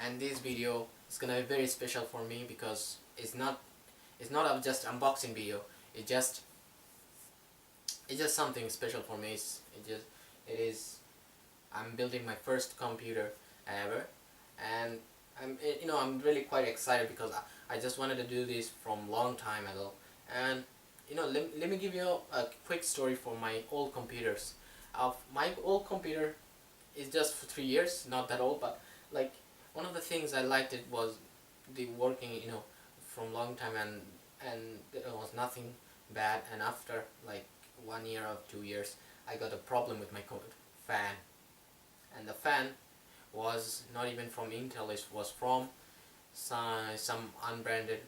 and this video is gonna be very special for me because it's not a just unboxing video. It's just something special for me. It is I'm building my first computer ever, and I'm really quite excited because I just wanted to do this from long time ago. And let me give you a quick story for my old computers. My old computer is just for 3 years, not that old, but like one of the things I liked it was the working, from long time, and it was nothing bad. And after like 1 year or 2 years, I got a problem with my fan, and the fan was not even from Intel. It was from some unbranded,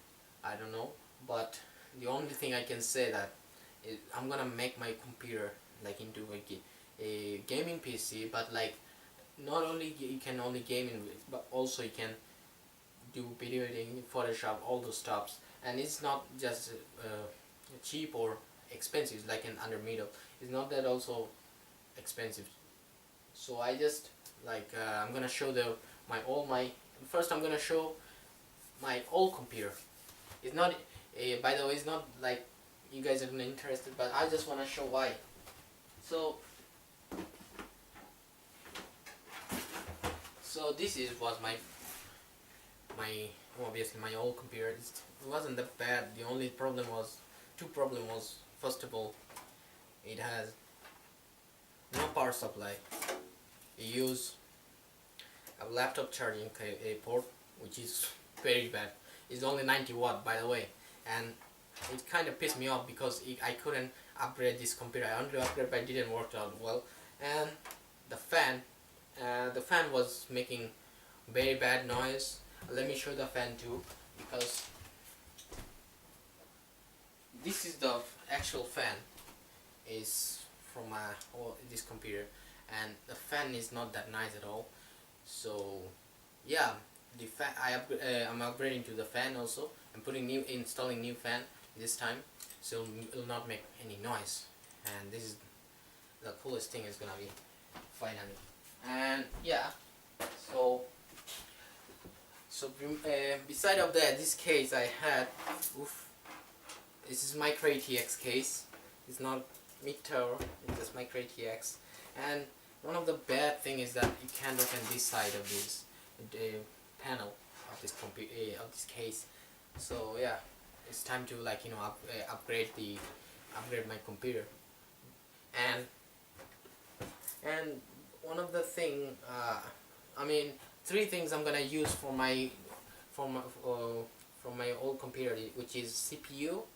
I don't know. But the only thing I can say that is I'm gonna make my computer like into a gaming PC, but like not only you can only game in it, but also you can do video editing, Photoshop, all those stuffs. And it's not just cheap or expensive. It's like an under middle. It's not that also expensive. So I just like I'm gonna show my first I'm gonna show my old computer. It's not by the way, it's not like you guys are not interested, but I just want to show why. So this was my obviously my old computer. It wasn't that bad. The only problem was first of all, it has no power supply. You use a laptop charging a port, which is very bad. It's only 90 watt, by the way, and it kind of pissed me off because I couldn't upgrade this computer. I wanted to upgrade, but it didn't work out well. And the fan was making very bad noise. Let me show the fan too, because this is the actual fan. Is from this computer, and the fan is not that nice at all. So yeah, the fan I'm upgrading to the fan also. I'm installing new fan this time, so it will not make any noise. And this is the coolest thing is gonna be finally. And yeah, so beside of that, this case I had, this is Micro ATX case. It's not Mid-Tower, it's just Micro ATX. And one of the bad thing is that you can't open this side of the panel of this case. So yeah, it's time to upgrade my computer. And one of the thing, three things I'm gonna use for my old computer, which is CPU,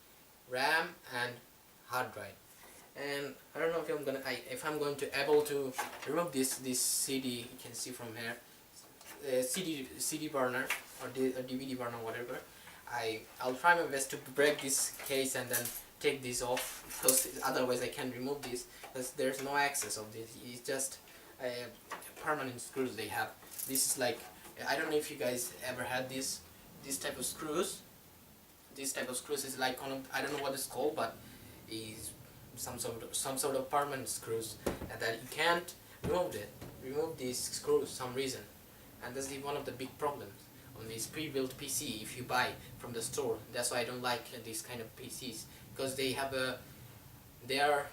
RAM, and hard drive. And I don't know if I'm going to able to remove this CD. You can see from here, CD burner or DVD burner, whatever. I'll try my best to break this case and then take this off, because otherwise I can't remove this, because there's no access of this. It's just permanent screws they have. This is like, I don't know if you guys ever had this type of screws. This type of screws is like I don't know what it's called, but is some sort of permanent screws, and that you can't remove these screws for some reason. And that's one of the big problems on this pre-built PC if you buy from the store. That's why I don't like these kind of PCs, because they are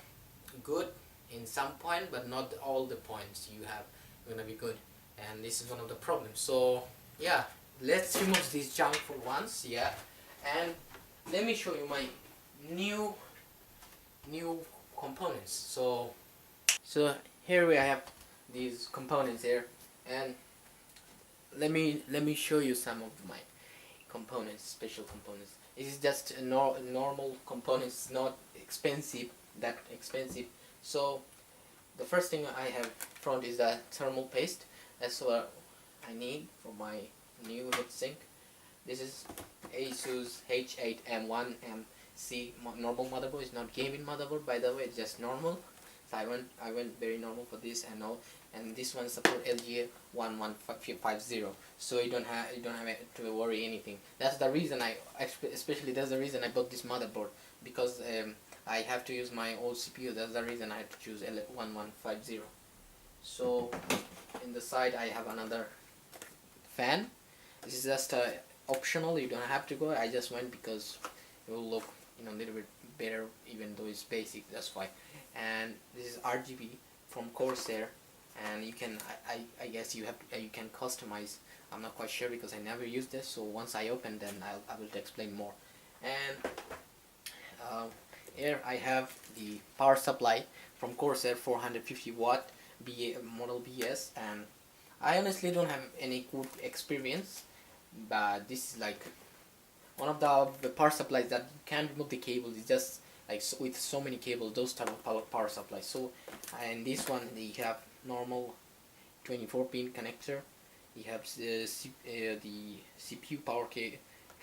good in some point, but not all the points you have are gonna be good. And this is one of the problems. So yeah, let's remove this junk for once. Yeah, and let me show you my new components. So here we have these components here, and let me show you some of my components, special components. This is just a normal components, not that expensive. So the first thing I have front is a thermal paste. That's what I need for my new heatsink. This is ASUS H8M1MC normal motherboard. It's not gaming motherboard, by the way. It's just normal. So I went very normal for this, and this one support LGA 1150. So you don't have to worry anything. That's the reason that's the reason I bought this motherboard, because I have to use my old CPU. That's the reason I had to choose L1150. So in the side I have another fan. This is just optional. You don't have to go. I just went because it will look, you know, a little bit better, even though it's basic. That's why. And this is RGB from Corsair, and you can I guess you have you can customize. I'm not quite sure because I never used this. So once I open, then I will explain more. And here I have the power supply from Corsair, 450 watt model BS, and I honestly don't have any good experience, but this is like one of the power supplies that you can't remove the cables. It's just like with so many cables, those type of power supplies. So, and this one they have normal 24 pin connector. You have the CPU power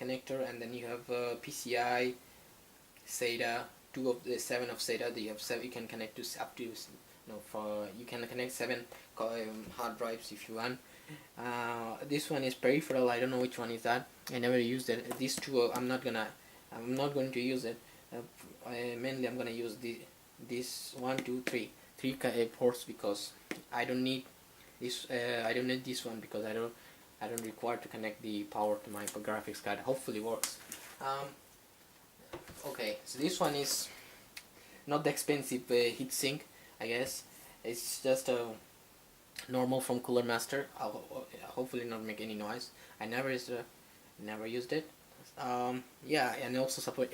connector, and then you have PCI, SATA, 2 of the 7 of SATA. They have 7. You can connect to up to, you know, for you can connect 7 hard drives if you want. This one is peripheral. I don't know which one is that. I never used it. These two I'm not going to use it. Mainly I'm gonna use this 1, 2, 3 ports, because I don't need this. I don't need this one because I don't require to connect the power to my graphics card. Hopefully works. Okay, so this one is not the expensive heatsink, I guess. It's just a normal from Cooler Master. I'll hopefully not make any noise. I never used it. Yeah, and also support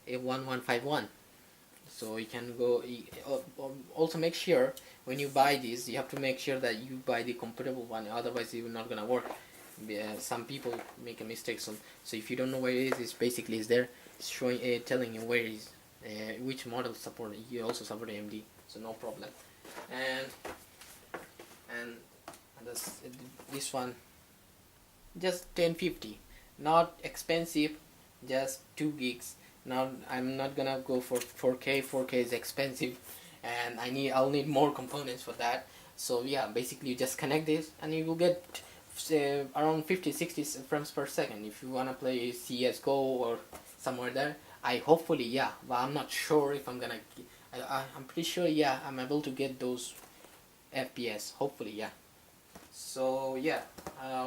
A1151. So you can go. Also make sure when you buy this, you have to make sure that you buy the compatible one. Otherwise, it's not gonna work. Some people make a mistake. So if you don't know where it is, it's basically is there. It's showing, telling you where is, which model support. You also support AMD, so no problem. And this one, just 1050, not expensive, just 2 gigs. Now I'm not gonna go for 4K. 4K is expensive, and I'll need more components for that. So yeah, basically you just connect this and you will get around 50-60 frames per second if you wanna play CS:GO or somewhere there. Hopefully, yeah, but I'm not sure if I'm gonna. I'm pretty sure, yeah, I'm able to get those FPS. Hopefully, yeah. So yeah,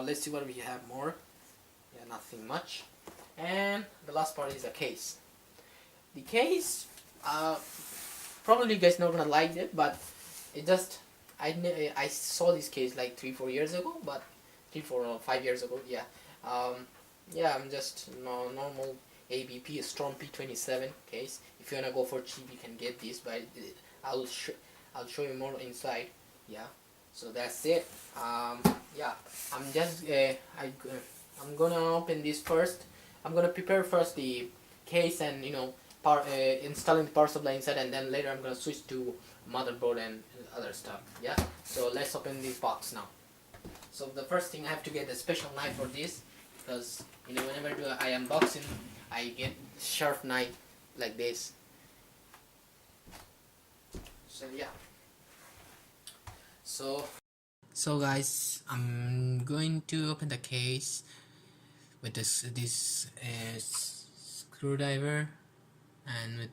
let's see what we have more. Yeah, nothing much. And the last part is a case. The case, probably you guys not gonna like it, but it just I saw this case like 3-4 years ago, but 3-4 or 5 years ago, yeah. Yeah, I'm just normal ABP Storm P27 case. If you wanna go for cheap, you can get this, but I'll show you more inside. Yeah. So that's it. Yeah, I'm just I'm gonna open this first. I'm gonna prepare first the case and, you know, installing the power supply inside, and then later I'm gonna switch to motherboard and other stuff. Yeah. So let's open this box now. So the first thing, I have to get a special knife for this, because, you know, whenever I unboxing, I get sharp knife like this. So yeah. So guys, I'm going to open the case with this screwdriver, and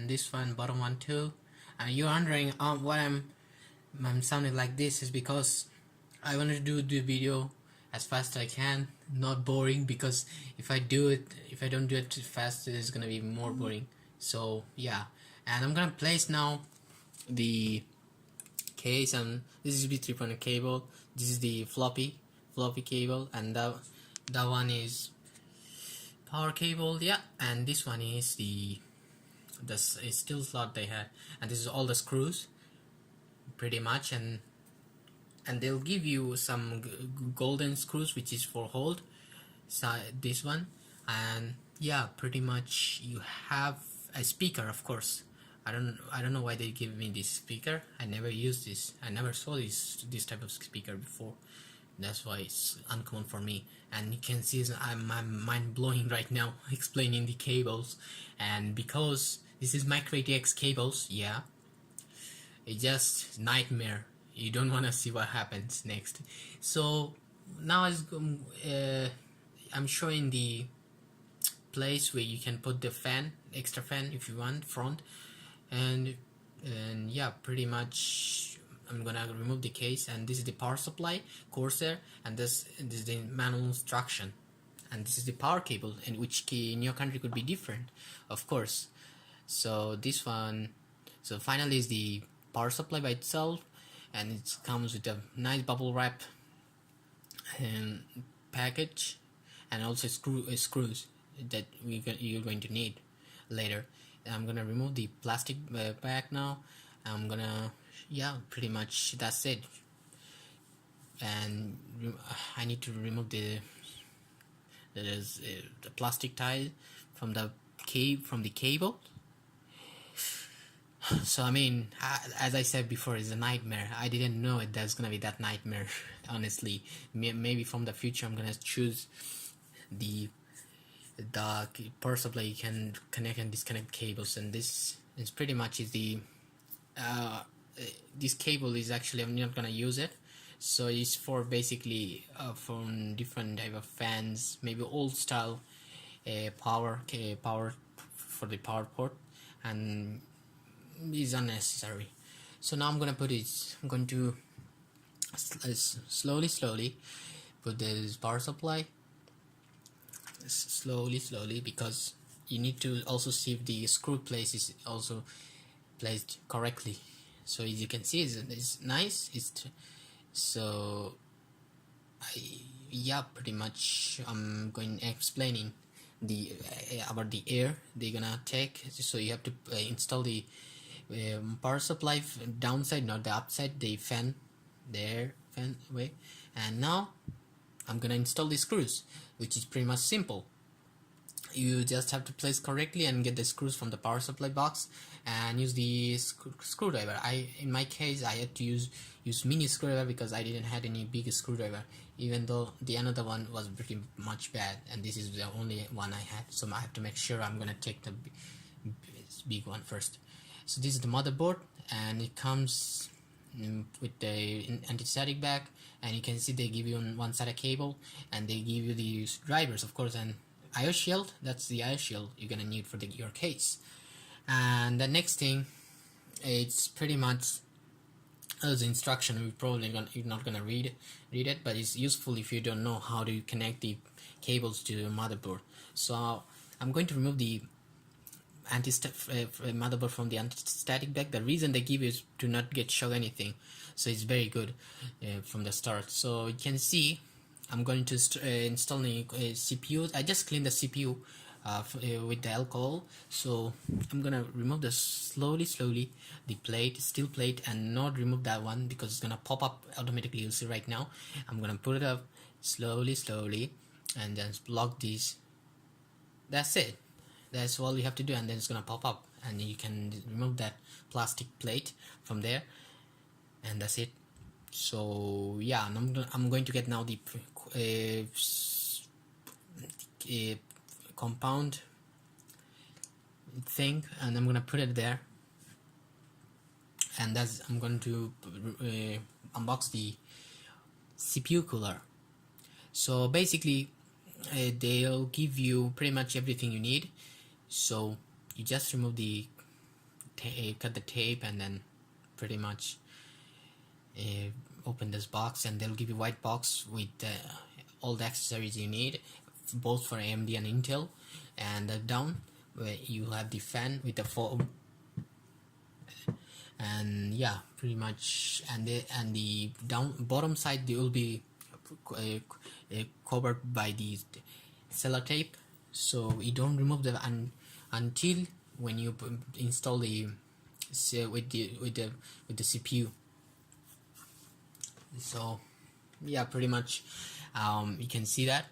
this one, bottom one too. And you're wondering why I'm sounding like this, is because I wanted to do the video as fast as I can, not boring, because if I don't do it too fast, it's gonna be more boring. So yeah, and I'm gonna place now the case, and this is USB 3.0 cable. This is the floppy cable, and that one is power cable. Yeah, and this one is the steel slot they had, and this is all the screws pretty much, and they'll give you some golden screws which is for hold. So this one, and yeah, pretty much you have a speaker, of course. I don't know why they give me this speaker. I never used this. I never saw this type of speaker before. That's why it's uncommon for me. And you can see I'm mind blowing right now explaining the cables, and because this is micro ATX cables, yeah, it's just nightmare. You don't want to see what happens next. So now I'm showing the place where you can put the extra fan if you want, front, and yeah, pretty much I'm gonna remove the case, and this is the power supply, Corsair, and this is the manual instruction, and this is the power cable, and which in your country could be different, of course. So this one, so finally is the power supply by itself, and it comes with a nice bubble wrap and package, and also screws that you're going to need later. I'm gonna remove the plastic bag now. I'm gonna, yeah, pretty much that's it. And I need to remove the plastic tie from the cable. So I mean, as I said before, it's a nightmare. I didn't know it that's gonna be that nightmare. Honestly, maybe from the future I'm gonna choose the power supply you can connect and disconnect cables, and this is pretty much is the this cable is actually, I'm not gonna use it, so it's for basically from different type of fans, maybe old style power for the power port, and is unnecessary. So now I'm going to slowly put this power supply slowly, because you need to also see if the screw place is also placed correctly. So as you can see, it's nice. So yeah, pretty much I'm going explaining the about the air they're gonna take. So you have to install the power supply downside, not the upside, the fan way. And now I'm gonna install the screws, which is pretty much simple. You just have to place correctly and get the screws from the power supply box and use the screwdriver. In my case, I had to use mini screwdriver because I didn't have any big screwdriver, even though the another one was pretty much bad, and this is the only one I had, so I have to make sure I'm gonna take the big one first. So this is the motherboard, and it comes with the anti-static bag, and you can see they give you one side a cable, and they give you the drivers, of course, and IO shield. That's the IO shield you're gonna need for your case. And the next thing, it's pretty much the instruction. You're not gonna read it, but it's useful if you don't know how to connect the cables to the motherboard. So I'm going to remove the motherboard from the anti-static bag. The reason they give you is to not get shock anything, so it's very good from the start. So you can see I'm going to install the CPU. I just cleaned the CPU with the alcohol, so I'm gonna remove the slowly the steel plate, and not remove that one because it's gonna pop up automatically. You'll see right now. I'm gonna put it up slowly and then block these. That's it. That's all you have to do, and then it's gonna pop up, and you can remove that plastic plate from there, and that's it. So yeah, I'm going to get now the compound thing, and I'm gonna put it there, and I'm going to unbox the CPU cooler. So basically they'll give you pretty much everything you need. So you just remove the cut the tape, and then pretty much open this box, and they'll give you a white box with all the accessories you need, both for AMD and Intel. And down where you have the fan with the foam, and yeah, pretty much. And the bottom side, they will be covered by the sellotape, so you don't remove them until when you install the with the CPU. So yeah, pretty much you can see that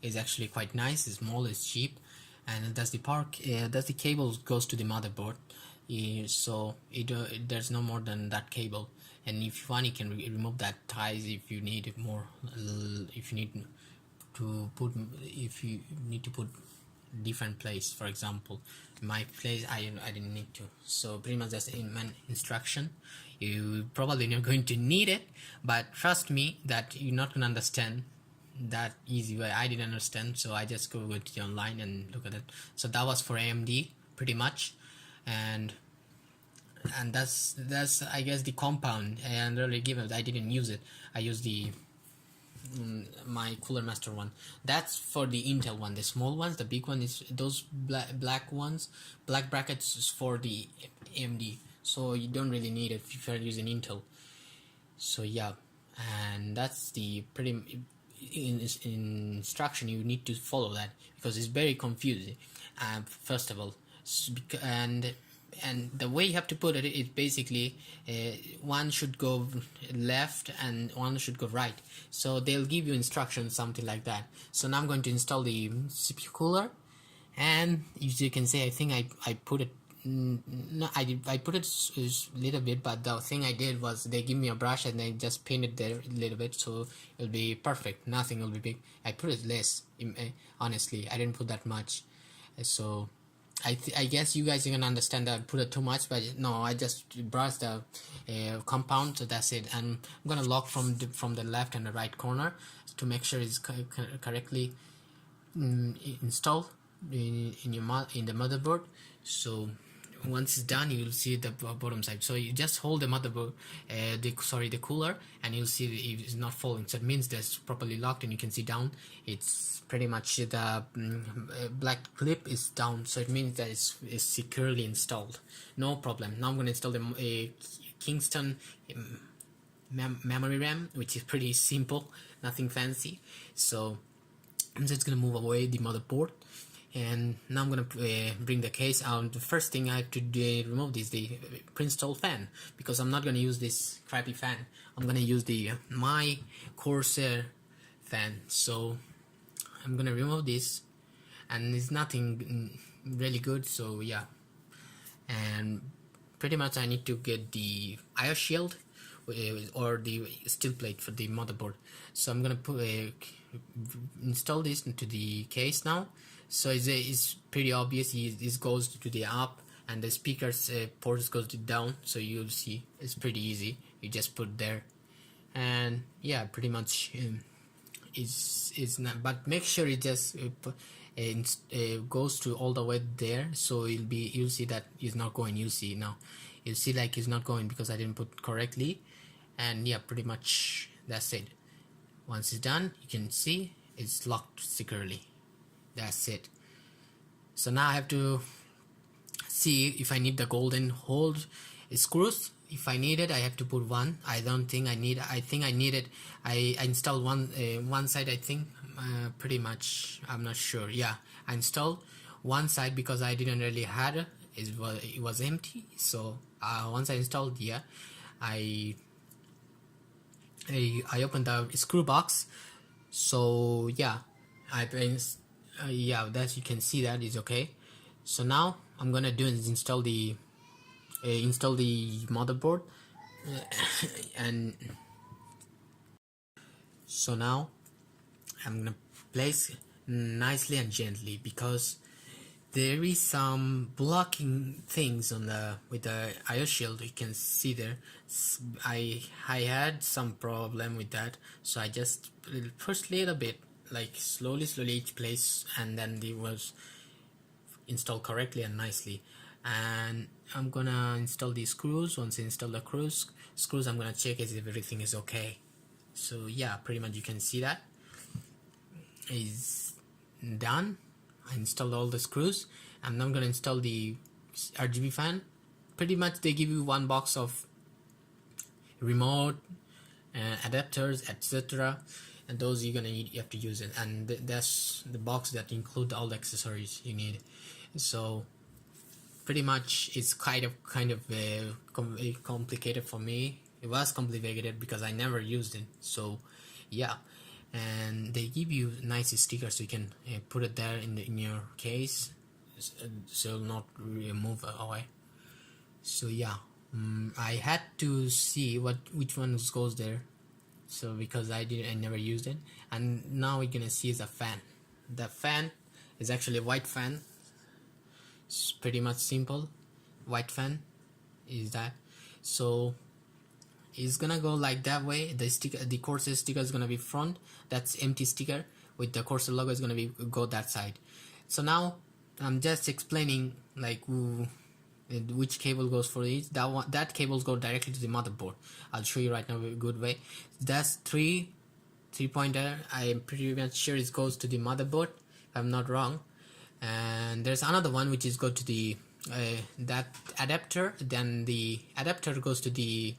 it's actually quite nice. It's small, it's cheap, and that's the cable goes to the motherboard. So there's no more than that cable, and if you want, you can remove that ties if you need more. If you need to put different place, for example, in my place I didn't need to. So pretty much that's in my instruction. You probably not going to need it, but trust me that you're not gonna understand that easy way. I didn't understand, so I just go to the online and look at it. So that was for AMD pretty much. And and that's I guess the compound, and really given I didn't use it. I used the my Cooler Master one. That's for the Intel one. The small ones, the big one is those black ones. Black brackets is for the AMD, so you don't really need it if you're using Intel. So yeah, and that's the pretty in instruction you need to follow that, because it's very confusing. First of all, and the way you have to put it is basically one should go left and one should go right, so they'll give you instructions something like that. So now I'm going to install the CPU cooler, and as you can see, I think I put it no, I put it a little bit, but the thing I did was they give me a brush and I just painted there a little bit, so it'll be perfect. Nothing will be big. I put it less, honestly. I didn't put that much, so I guess you guys are gonna understand that I put it too much, but no, I just brushed the compound, so that's it. And I'm gonna lock from the left and the right corner to make sure it's correctly installed in the motherboard. So once it's done, you will see the bottom side. So you just hold the motherboard, the cooler, and you'll see it's not falling. So it means that's properly locked, and you can see down. It's pretty much the black clip is down, so it means that it's securely installed. No problem. Now I'm going to install the Kingston memory RAM, which is pretty simple, nothing fancy. So I'm just going to move away the motherboard. And now I'm gonna bring the case out. The first thing I have to remove is the pre-installed fan, because I'm not gonna use this crappy fan. I'm gonna use the my Corsair fan. So I'm gonna remove this, and it's nothing really good. So yeah, and pretty much I need to get the IO shield or the steel plate for the motherboard. So I'm gonna install this into the case now. So it's pretty obvious. This goes to the up, and the speakers ports goes to down. So you'll see it's pretty easy. You just put there, and yeah, pretty much it's not. But make sure it just goes to all the way there. So you'll see that it's not going. You'll see now. You'll see like it's not going because I didn't put correctly, and yeah, pretty much that's it. Once it's done, you can see it's locked securely. That's it. So now I have to see if I need the golden hold screws. If I need it, I have to put one. I don't think I need. I think I need it. I installed one side. I think pretty much. I'm not sure. Yeah, I installed one side because I didn't really had it. It was empty. So once I installed, yeah, I opened the screw box. So yeah, yeah, that you can see that is okay. So now I'm gonna do is install the motherboard, and so now I'm gonna place nicely and gently, because there is some blocking things on with the IO shield. You can see there. I had some problem with that, so I just pushed a little bit, like slowly each place, and then it was installed correctly and nicely. And I'm gonna install these screws. Once I install the screws, I'm gonna check if everything is okay. So yeah, pretty much you can see that is done. I installed all the screws, and now I'm gonna install the RGB fan. Pretty much they give you one box of remote adapters, etc., and those you're gonna need. You have to use it, and that's the box that include all the accessories you need. So pretty much it's kind of complicated for me. It was complicated because I never used it. So yeah, and they give you nice stickers, so you can put it there in your case, so it'll not really move away. So yeah, I had to see which one goes there. So because I never used it, and now we're gonna see is a fan. The fan is actually a white fan. It's pretty much simple. White fan is that. So it's gonna go like that way. The Corsair sticker is gonna be front. That's empty sticker with the Corsair logo is gonna go that side. So now I'm just explaining like which cable goes for each. That cables go directly to the motherboard. I'll show you right now a good way. That's three pointer. I'm pretty much sure it goes to the motherboard, if I'm not wrong. And there's another one which is go to the that adapter. Then the adapter goes to the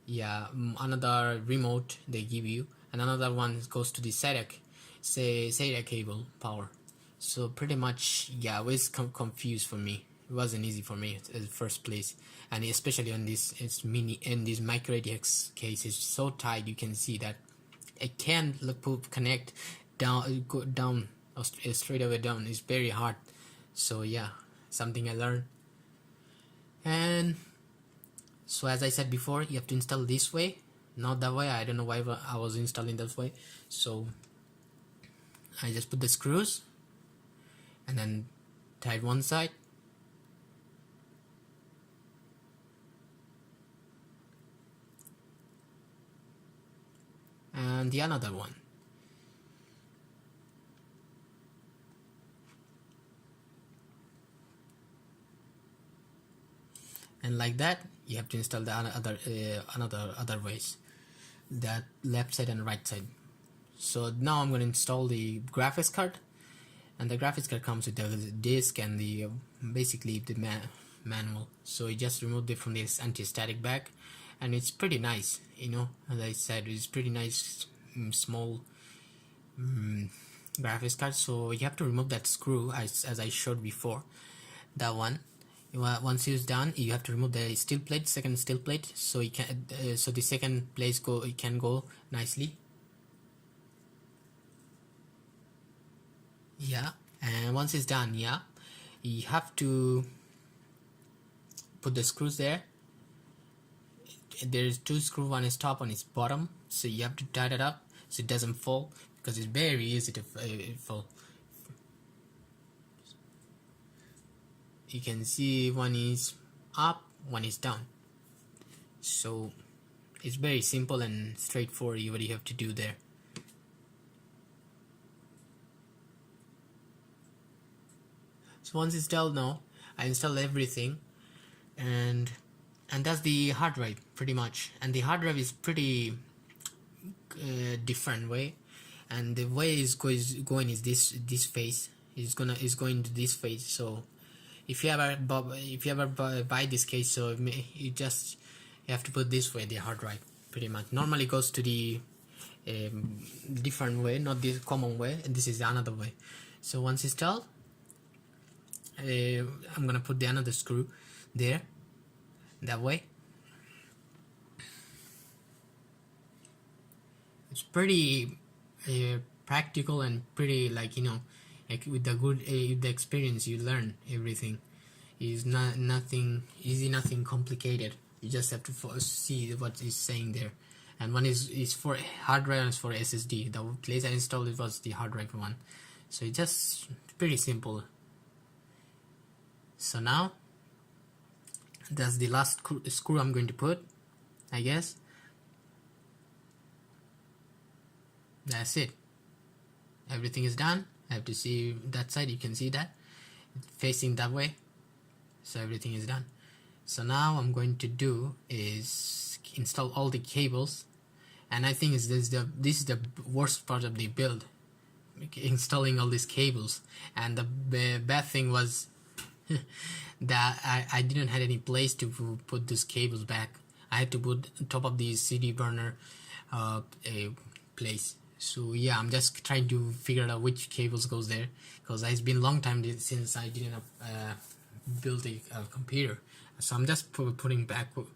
another remote they give you, and another one goes to the SATA cable power. So pretty much, it was confused for me. It wasn't easy for me at the first place, and especially on this micro ATX case, it's so tight. You can see that it can't connect go down or straight away down. It's very hard. So yeah, something I learned. And so as I said before, you have to install this way, not that way. I don't know why I was installing that way. So I just put the screws and then tied one side, and the another one. And like that, you have to install the other ways, that left side and right side. So now I'm going to install the graphics card, and the graphics card comes with the disk and the basically the manual. So you just remove it from this anti-static bag, and it's pretty nice. As I said, it's pretty nice, small graphics card. So you have to remove that screw as I showed before, that one. Once it's done, you have to remove the steel plate, second steel plate, so you can so the second place can go nicely. And once it's done, you have to put the screws there. There's two screws, one is top, one is bottom, so you have to tighten it up so it doesn't fall, because it's very easy to fall. You can see one is up, one is down. So it's very simple and straightforward what you have to do there. So once it's installed, now I installed everything, and that's the hard drive pretty much. And the hard drive is pretty different way, and the way it's going is this phase. Is going to this phase. So if you ever buy this case, so you have to put this way, the hard drive pretty much. Normally goes to the different way, not this common way, and this is another way. So once installed, I'm gonna put the another screw there, that way. It's pretty practical and pretty, like with the good with the experience you learn everything. Is nothing easy, nothing complicated. You just have to see what is saying there. And one is for hard drive and for SSD. The place I installed it was the hard drive one. So it's just pretty simple. So now that's the last screw I'm going to put, I guess. That's it. Everything is done. I have to see that side. You can see that facing that way. So everything is done. So now I'm going to do is install all the cables, and I think this is the worst part of the build, installing all these cables. And the bad thing was that I didn't have any place to put these cables back. I had to put on top of the CD burner a place. So yeah, I'm just trying to figure out which cables goes there, because it's been a long time since I didn't build a computer. So I'm just putting backward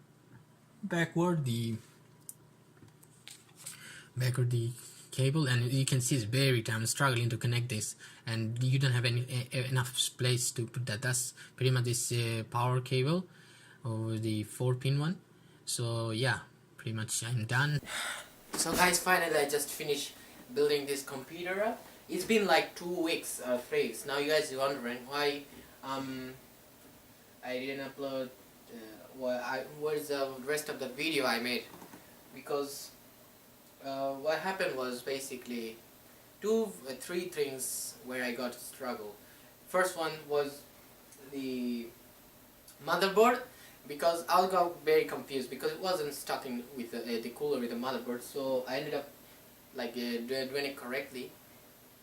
the cable, and you can see it's very tight. I'm struggling to connect this, and you don't have enough place to put that. That's pretty much this power cable, or the 4-pin one. So yeah, pretty much I'm done. So guys, finally I just finished building this computer. It's been like 2 weeks straight. Now you guys are wondering why I didn't upload where's the rest of the video I made, because what happened was basically three things where I got struggle. First one was the motherboard, because I got very confused because it wasn't stuck in with the cooler with the motherboard, so I ended up like doing it correctly.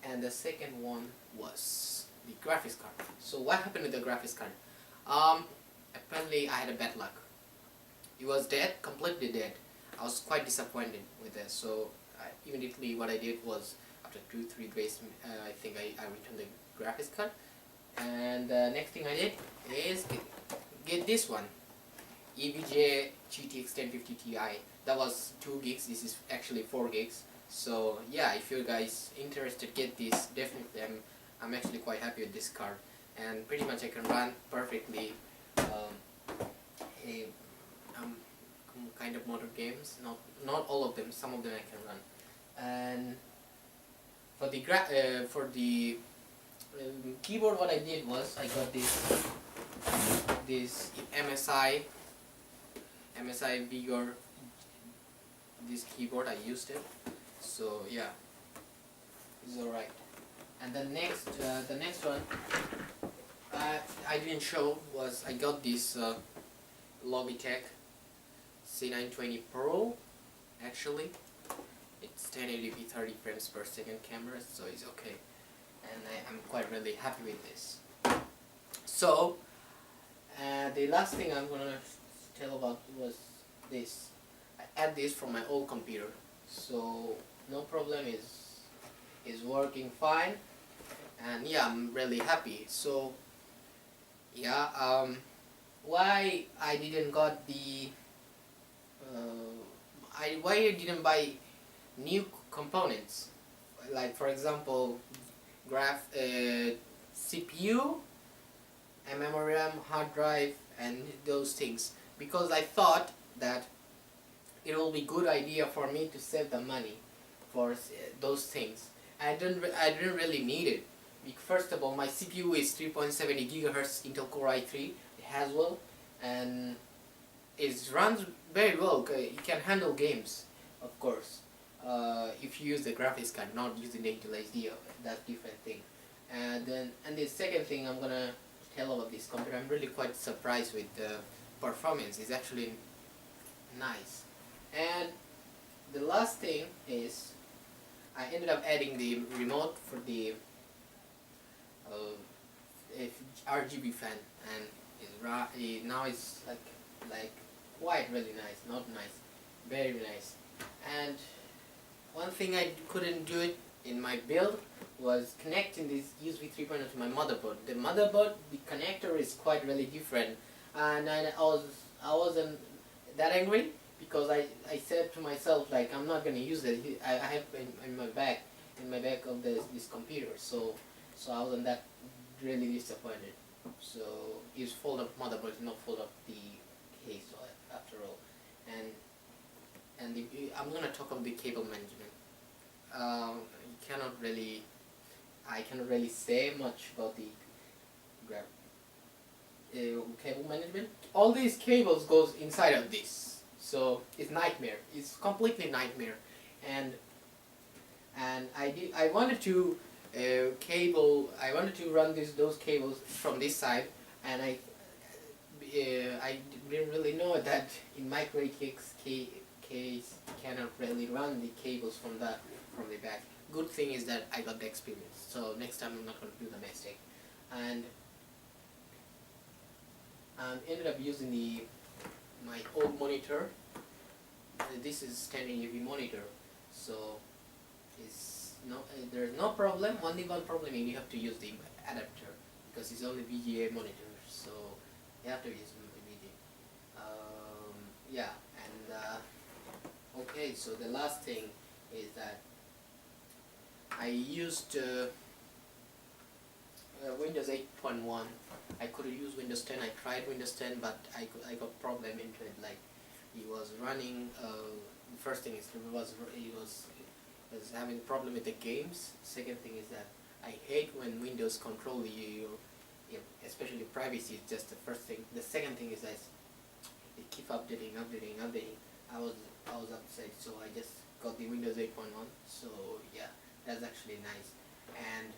And the second one was the graphics card. So what happened with the graphics card? Apparently I had a bad luck. It was dead, completely dead. I was quite disappointed with it. So immediately what I did was, after 2-3 days, I think I returned the graphics card. And the next thing I did is get this one, EVGA GTX 1050 Ti. That was 2 gigs. This is actually 4 gigs. So yeah, if you guys interested, get this. Definitely, I'm actually quite happy with this card, and pretty much I can run perfectly a kind of modern games. Not all of them. Some of them I can run. And for the keyboard, what I did was I got this MSI Vigor. This keyboard, I used it. So yeah, it's alright. And the next one I didn't show was I got this Logitech C920 Pro. Actually, it's 1080p 30 frames per second camera, so it's okay, and I'm quite really happy with this. So the last thing I'm gonna tell about was this. I add this from my old computer, so no problem, is working fine, and yeah, I'm really happy. So yeah, why I didn't got the why I didn't buy new components, like for example CPU, a memory RAM, hard drive, and those things, because I thought that it will be good idea for me to save the money for those things. I didn't really need it. First of all, my CPU is 3.70 gigahertz Intel Core i3 Haswell, and it runs very well. It can handle games, of course. If you use the graphics card, not using the Intel HD, that's different thing. And the second thing I'm gonna tell about this computer, I'm really quite surprised with the performance. It's actually nice. And the last thing is, I ended up adding the remote for the RGB fan, and now it's like quite really nice, not nice, very nice. And one thing I couldn't do it in my build was connecting this USB 3.0 to my motherboard. The connector is quite really different, and I wasn't that angry, because I said to myself, like, I'm not gonna use it. I have in my back of this computer, so I wasn't that really disappointed. So it's fold up motherboard, not fold up the case after all. And I'm gonna talk about the cable management. I cannot really say much about the cable management. All these cables goes inside of this, so it's nightmare. It's completely nightmare. And I wanted to run those cables from this side, and I didn't really know that in micro ATX case cannot really run the cables from the back. Good thing is that I got the experience, so next time I'm not going to do the mistake. And ended up using my old monitor. This is 1080p monitor, so there's no problem. Only one problem is you have to use the adapter, because it's only VGA monitor, so you have to use VGA. Yeah, and okay, so the last thing is that I used Windows 8.1. I could use Windows 10. I tried Windows 10, but I got problem into it. Like, it was running. First thing is it was having problem with the games. Second thing is that I hate when Windows control you, especially privacy. Is just the first thing. The second thing is that it keep updating. I was upset, so I just got the Windows 8.1. So yeah, that's actually nice. And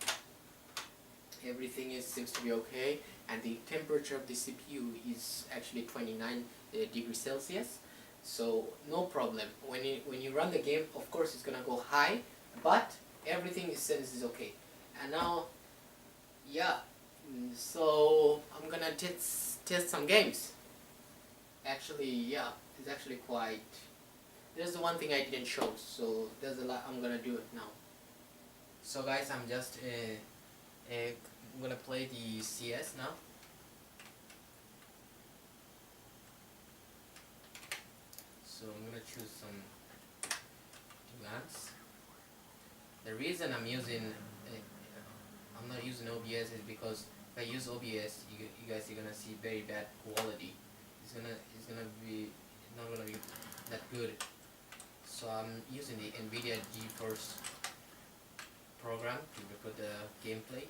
everything seems to be okay, and the temperature of the CPU is actually 29 degrees Celsius, so no problem. When you run the game, of course it's gonna go high, but everything is okay. And now, yeah, so I'm gonna test some games. Actually, yeah, it's actually quite. There's the one thing I didn't show, so there's a lot. I'm gonna do it now. So guys, I'm just gonna play the CS now. So I'm gonna choose some guns. The reason I'm not using OBS is because if I use OBS, you guys are gonna see very bad quality. It's gonna be not gonna be that good. So I'm using the NVIDIA GeForce program to record the gameplay.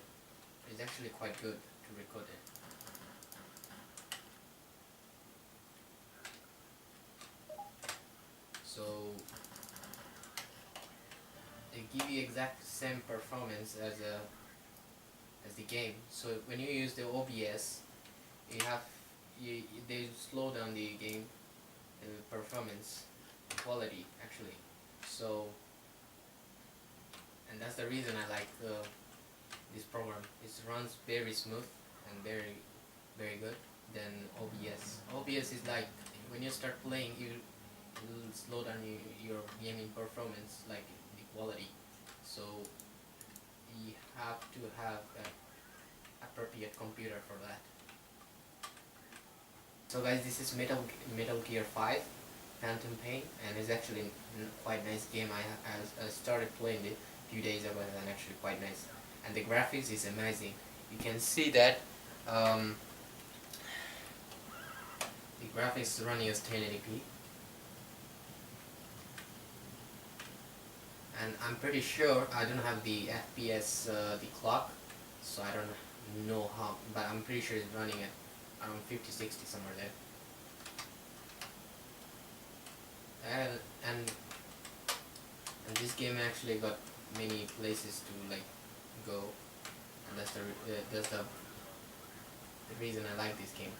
It's actually quite good to record it. So they give you exact same performance as the game. So when you use the OBS, they slow down the game performance quality actually. So, and that's the reason I like this program. It runs very smooth and very good than OBS. OBS is like when you start playing, you will slow down your gaming performance, like the quality. So you have to have an appropriate computer for that. So guys, this is Metal Gear 5 Phantom Pain, and it's actually quite nice game. I started playing it a few days ago, and actually quite nice. And the graphics is amazing. You can see that the graphics running as 1080p. And I'm pretty sure I don't have the FPS, the clock, so I don't know how, but I'm pretty sure it's running at around 50-60 somewhere there. And this game actually got many places to like go, and that's the reason I like this game.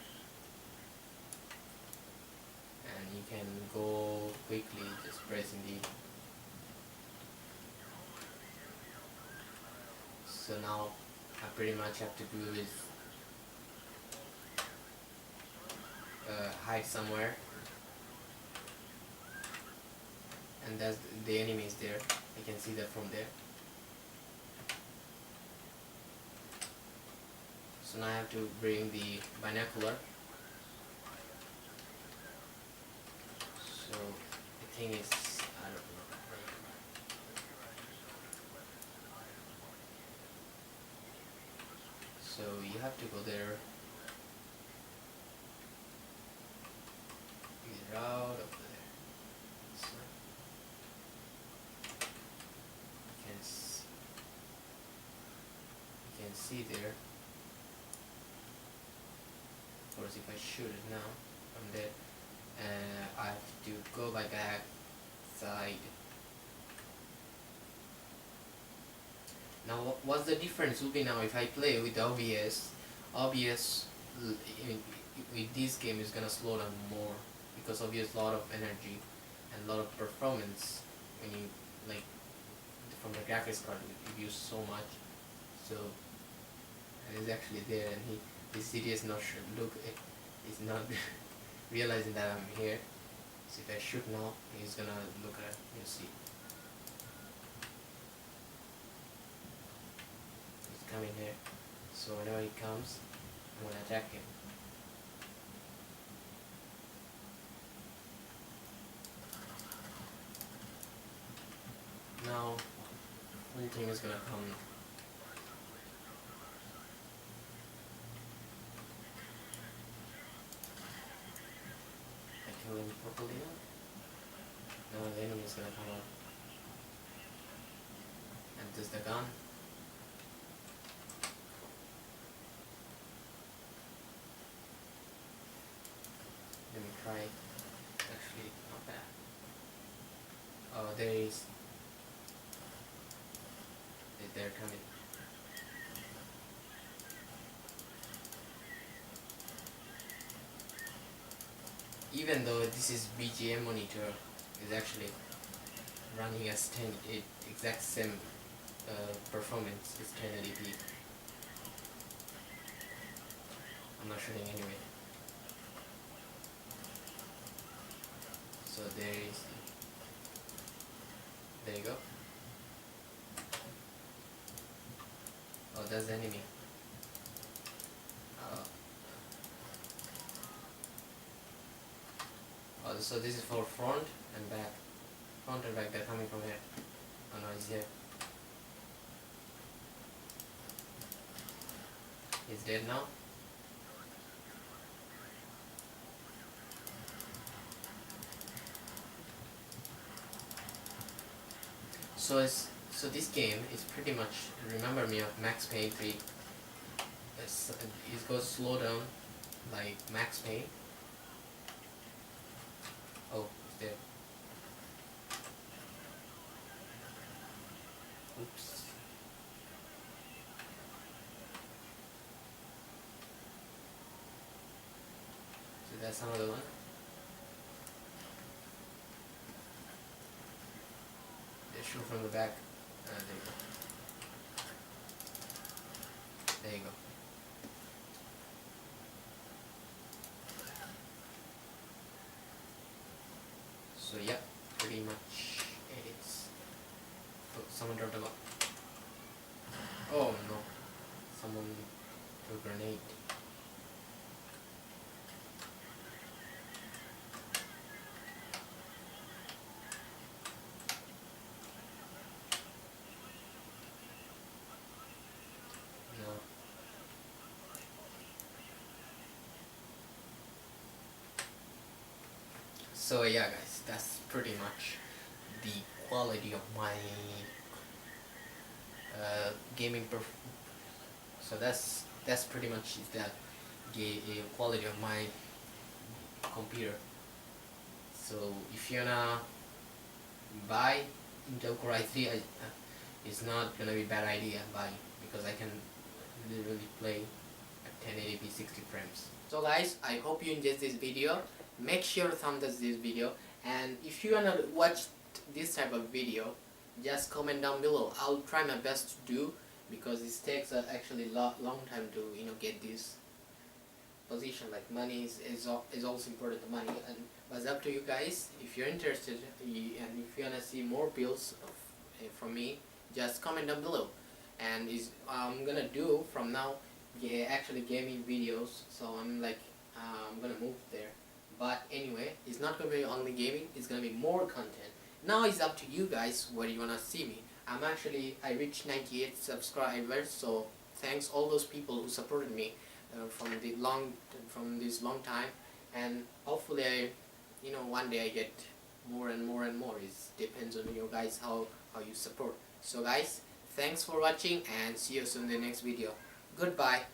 And you can go quickly just pressing the. So now I pretty much have to do is hide somewhere, and that's the enemy is there. I can see that from there. So now I have to bring the binocular. So the thing is, I don't know. So you have to go there. Get out of there. So you can see there. Of course, if I shoot it now from there, I have to go by back side. Now, what's the difference will be now if I play with OBS? OBS with this game is gonna slow down more because obviously a lot of energy and a lot of performance when you like from the graphics card it uses so much. So and it's actually there, and this city is not sure. Look, he's not realizing that I'm here. So if I shoot now, he's gonna look at it. You'll see. He's coming here. So whenever he comes, I'm gonna attack him. Now, one thing is gonna come. I kill him properly now. Now the enemy is gonna come up. And this is the gun. Let me try. Actually, not bad. Oh, there he is. They're coming. even though this is BGA monitor, is actually running as 10, exact same performance is 1080p. I'm not showing anyway. So there you go. Oh, that's the enemy. Oh, so this is for front and back. Front and back, they're coming from here. Oh no, he's here. He's dead now. So this game is pretty much remember me of Max Payne 3. It goes slow down like Max Payne. Oh, it's dead. Oops. So that's another one. They shoot from the back. There you go. There you go. So yeah, pretty much it is. Oh, someone dropped a bomb. Oh no. Someone threw a grenade. No. So yeah guys, that's pretty much the quality of my gaming so that's pretty much the quality of my computer. So if you wanna buy Intel Core i3, it's not gonna be a bad idea buying, because I can literally play at 1080p 60 frames. So guys, I hope you enjoyed this video. Make sure to thumbs up this video, and if you wanna watch this type of video, just comment down below. I'll try my best to do, because it takes actually long time to get this position. Like money is also important, the money, and but it's up to you guys. If you're interested and if you wanna see more builds from me, just comment down below. And I'm gonna do from now actually gaming videos, so I'm gonna move there. But anyway, it's not gonna be only gaming, it's gonna be more content. Now it's up to you guys where you wanna see me. I reached 98 subscribers, so thanks all those people who supported me from this long time, and hopefully one day I get more and more and more. It depends on you guys how you support. So guys, thanks for watching, and see you soon in the next video. Goodbye.